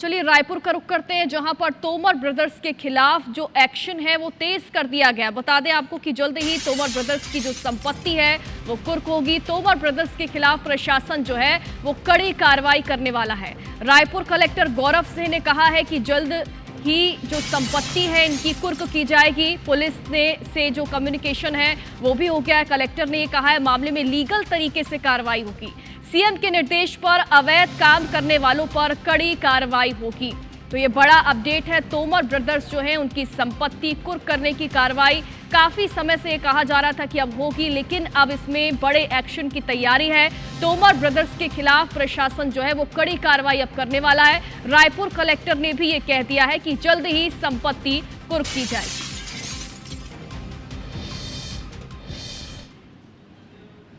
चलिए रायपुर का रुख करते हैं, जहां पर तोमर ब्रदर्स के खिलाफ जो एक्शन है वो तेज कर दिया गया। बता दें आपको कि जल्द ही तोमर ब्रदर्स की जो संपत्ति है वो कुर्क होगी। तोमर ब्रदर्स के खिलाफ प्रशासन जो है वो कड़ी कार्रवाई करने वाला है। रायपुर कलेक्टर गौरव सिंह ने कहा है कि जल्द ही जो संपत्ति है इनकी कुर्क की जाएगी। पुलिस ने से जो कम्युनिकेशन है वो भी हो गया है। कलेक्टर ने ये कहा है मामले में लीगल तरीके से कार्रवाई होगी। सीएम के निर्देश पर अवैध काम करने वालों पर कड़ी कार्रवाई होगी। तो ये बड़ा अपडेट है। तोमर ब्रदर्स जो है उनकी संपत्ति कुर्क करने की कार्रवाई काफी समय से ये कहा जा रहा था कि अब होगी, लेकिन अब इसमें बड़े एक्शन की तैयारी है। तोमर ब्रदर्स के खिलाफ प्रशासन जो है वो कड़ी कार्रवाई अब करने वाला है। रायपुर कलेक्टर ने भी ये कह दिया है कि जल्द ही संपत्ति कुर्क की जाएगी।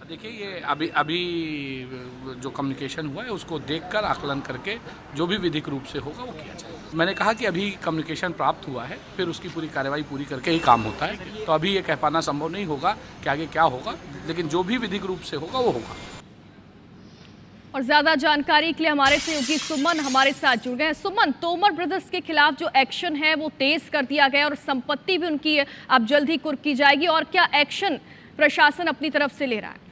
देखिए, ये अभी जो कम्युनिकेशन हुआ है उसको देखकर आकलन करके जो भी विधिक रूप से होगा वो किया जाएगा। मैंने कहा कि अभी कम्युनिकेशन प्राप्त हुआ है, फिर उसकी पूरी कार्रवाई पूरी करके ही काम होता है। तो अभी ये कह पाना संभव नहीं होगा कि आगे क्या होगा, लेकिन जो भी विधिक रूप से होगा वो होगा। और ज्यादा जानकारी के लिए हमारे सहयोगी सुमन हमारे साथ जुड़ गए हैं। सुमन, तोमर ब्रदर्स के खिलाफ जो एक्शन है वो तेज कर दिया गया और संपत्ति भी उनकी अब जल्द ही कुर्क की जाएगी, और क्या एक्शन प्रशासन अपनी तरफ से ले रहा है?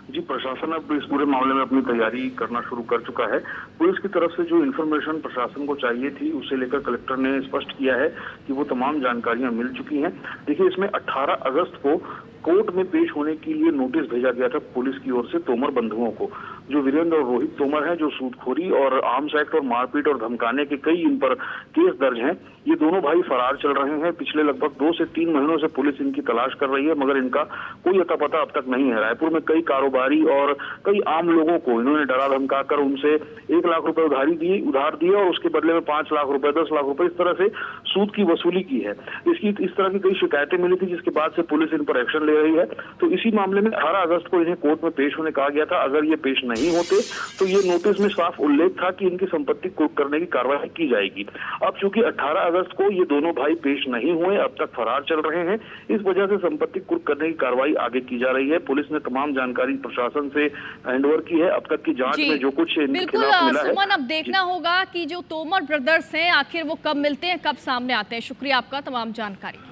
जी, प्रशासन अब इस पूरे मामले में अपनी तैयारी करना शुरू कर चुका है। पुलिस की तरफ से जो इन्फॉर्मेशन प्रशासन को चाहिए थी उसे लेकर कलेक्टर ने स्पष्ट किया है कि वो तमाम जानकारियां मिल चुकी हैं। देखिए, इसमें 18 अगस्त को कोर्ट में पेश होने के लिए नोटिस भेजा गया था पुलिस की ओर से तोमर बंधुओं को। जो वीरेंद्र और रोहित तोमर हैं, जो सूदखोरी और आर्म्स एक्ट और मारपीट और धमकाने के कई इन पर केस दर्ज हैं, ये दोनों भाई फरार चल रहे हैं। पिछले लगभग 2 से 3 महीनों से पुलिस इनकी तलाश कर रही है, मगर इनका कोई अता पता अब तक नहीं है। रायपुर में कई कारोबारी और कई आम लोगों को इन्होंने डरा धमकाकर उनसे 1 लाख रुपए उधार दिए और उसके बदले में 5 लाख रुपए, 10 लाख रुपए, इस तरह से सूद की वसूली की है। इस तरह की कई शिकायतें मिली थी, जिसके बाद से पुलिस इन पर एक्शन ले रही है। तो इसी मामले में 18 अगस्त को इन्हें कोर्ट में पेश होने कहा गया था। अगर ये पेश नहीं होते तो ये नोटिस में साफ उल्लेख था कि इनकी संपत्ति कुर्क करने की कार्रवाई की जाएगी। अब चूंकि 18 अगस्त को ये दोनों भाई पेश नहीं हुए, अब तक फरार चल रहे हैं, इस वजह से संपत्ति कुर्क करने की कार्रवाई आगे की जा रही है। पुलिस ने तमाम जानकारी प्रशासन से हैंडओवर की है। अब तक की जांच में जो कुछ इनके खिलाफ मिला है। सुमन, अब देखना होगा कि जो तोमर ब्रदर्स हैं आखिर वो कब मिलते हैं, कब सामने आते हैं। शुक्रिया आपका तमाम जानकारी।